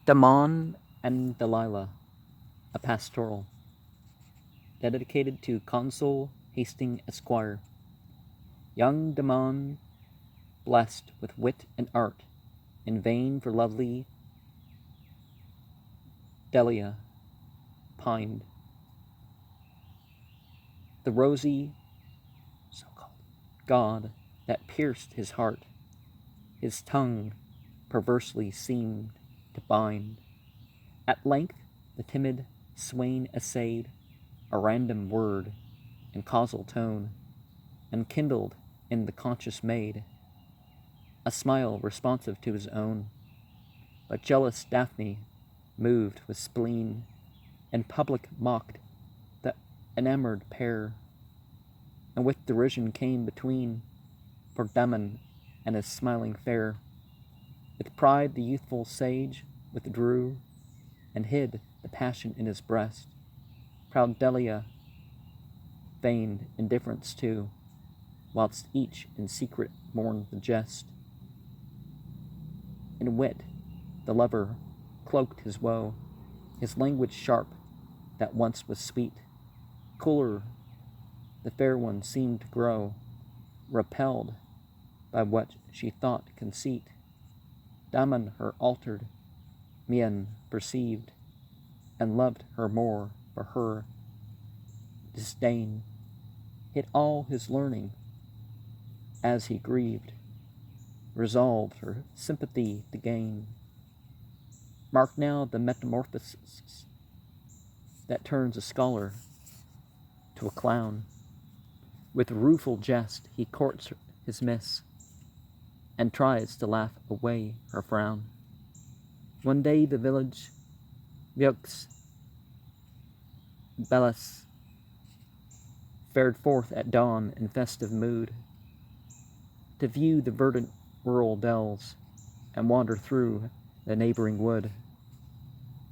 Damon and Delilah, a Pastoral, dedicated to Consul Hastings Esquire. Young Damon, blessed with wit and art, in vain for lovely Delia pined. The rosy, so-called God that pierced his heart, his tongue perversely seemed to bind. At length the timid swain essayed a random word and causal tone, and kindled in the conscious maid a smile responsive to his own. But jealous Daphne, moved with spleen, in public mocked the enamored pair, and with derision came between for Damon and his smiling fair. With pride the youthful sage withdrew, and hid the passion in his breast. Proud Delia feigned indifference too, whilst each in secret mourned the jest. In wit the lover cloaked his woe, his language sharp that once was sweet. Cooler the fair one seemed to grow, repelled by what she thought conceit. Damon her altered mien perceived, and loved her more for her disdain. Hid all his learning as he grieved, resolved her sympathy to gain. Mark now the metamorphosis that turns a scholar to a clown. With rueful jest he courts his miss, and tries to laugh away her frown. One day the village Vieux Bellis fared forth at dawn in festive mood, to view the verdant rural dells, and wander through the neighboring wood.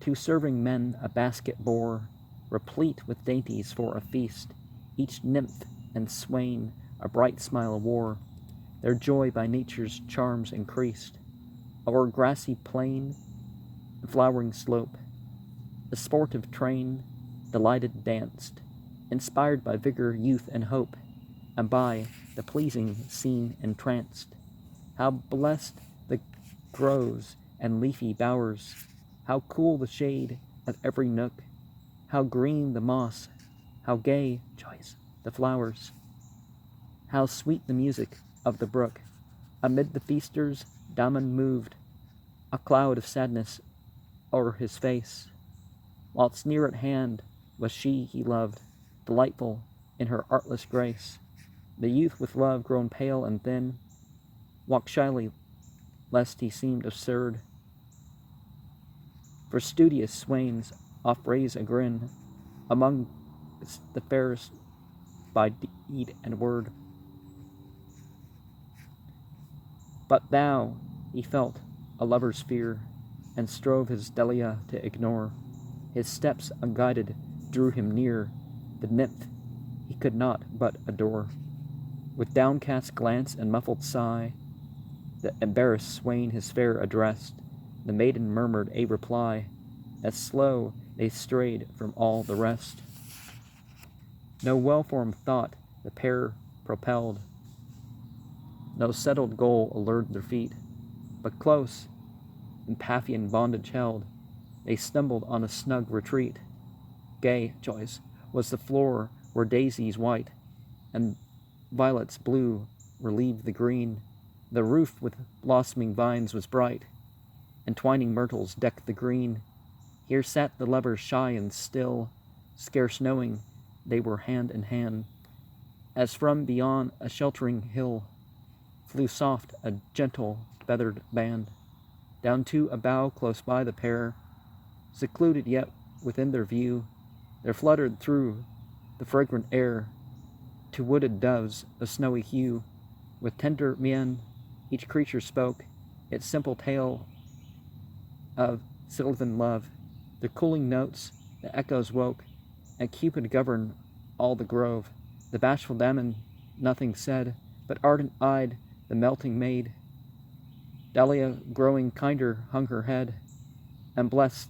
Two serving men a basket bore, replete with dainties for a feast. Each nymph and swain a bright smile wore, their joy by nature's charms increased. O'er grassy plain and flowering slope, the sportive train delighted danced, inspired by vigor, youth, and hope, and by the pleasing scene entranced. How blessed the groves and leafy bowers, how cool the shade of every nook, how green the moss, how gay, choice, the flowers, how sweet the music of the brook. Amid the feasters Damon moved, a cloud of sadness o'er his face, whilst near at hand was she he loved, delightful in her artless grace. The youth with love grown pale and thin walked shyly, lest he seemed absurd. For studious swains oft raise a grin among the fairest by deed and word. But thou, he felt a lover's fear, and strove his Delia to ignore. His steps unguided drew him near the nymph he could not but adore. With downcast glance and muffled sigh, the embarrassed swain his fair addressed. The maiden murmured a reply, as slow they strayed from all the rest. No well-formed thought the pair propelled, no settled goal allured their feet, but close, in Paphian bondage held, they stumbled on a snug retreat. Gay, choice, was the floor where daisies white and violets blue relieved the green. The roof with blossoming vines was bright, and twining myrtles decked the green. Here sat the lovers shy and still, scarce knowing they were hand in hand, as from beyond a sheltering hill flew soft a gentle feathered band. Down to a bough close by the pair, secluded yet within their view, there fluttered through the fragrant air two wooded doves of snowy hue. With tender mien each creature spoke its simple tale of sylvan love. The cooling notes the echoes woke, and Cupid governed all the grove. The bashful Damon nothing said, but ardent-eyed the melting maid. Delia, growing kinder, hung her head, and bless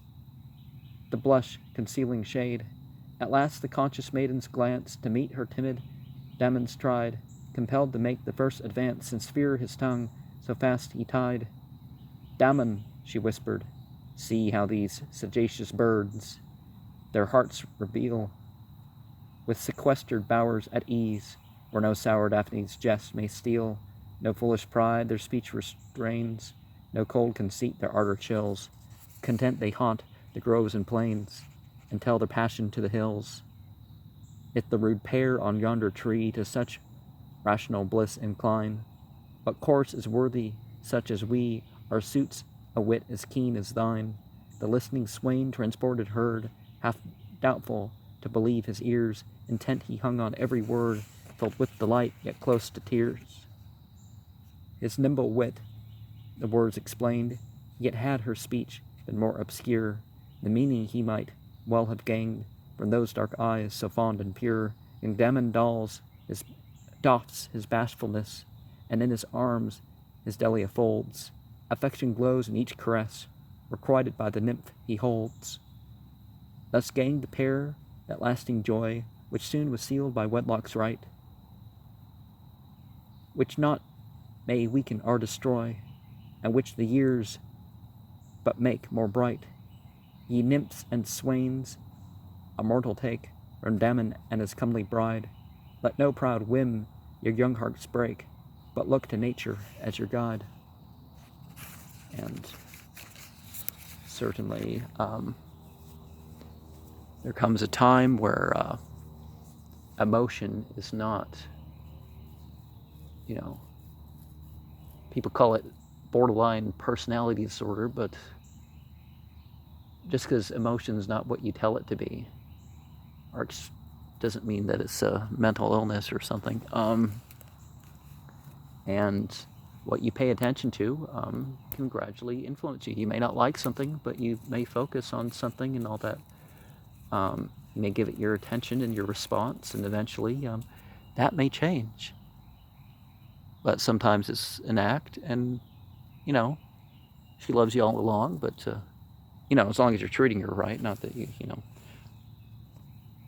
the blush concealing shade. At last the conscious maiden's glance to meet her timid Damon's tried, compelled to make the first advance, since fear his tongue so fast he tied. Damon, she whispered, see how these sagacious birds their hearts reveal, with sequestered bowers at ease, where no sour Daphne's jest may steal, no foolish pride their speech restrains, no cold conceit their ardor chills. Content they haunt the groves and plains, and tell their passion to the hills. If the rude pair on yonder tree to such rational bliss incline, what course is worthy such as we, our suits a wit as keen as thine? The listening swain transported heard, half doubtful to believe his ears, intent he hung on every word, filled with delight, yet close to tears. His nimble wit the words explained, yet had her speech been more obscure, the meaning he might well have gained from those dark eyes so fond and pure. Young Damon doffs his bashfulness, and in his arms his Delia folds. Affection glows in each caress, requited by the nymph he holds. Thus gained the pair that lasting joy, which soon was sealed by wedlock's right, which naught may weaken or destroy, and which the years but make more bright. Ye nymphs and swains, a mortal take from Damon and his comely bride. Let no proud whim your young hearts break, but look to nature as your guide. And certainly, there comes a time where emotion is not, people call it borderline personality disorder, but just because emotion is not what you tell it to be, doesn't mean that it's a mental illness or something. And what you pay attention to can gradually influence you. You may not like something, but you may focus on something and all that. You may give it your attention and your response, and eventually that may change. But sometimes it's an act, and, she loves you all along, but, as long as you're treating her right, not that you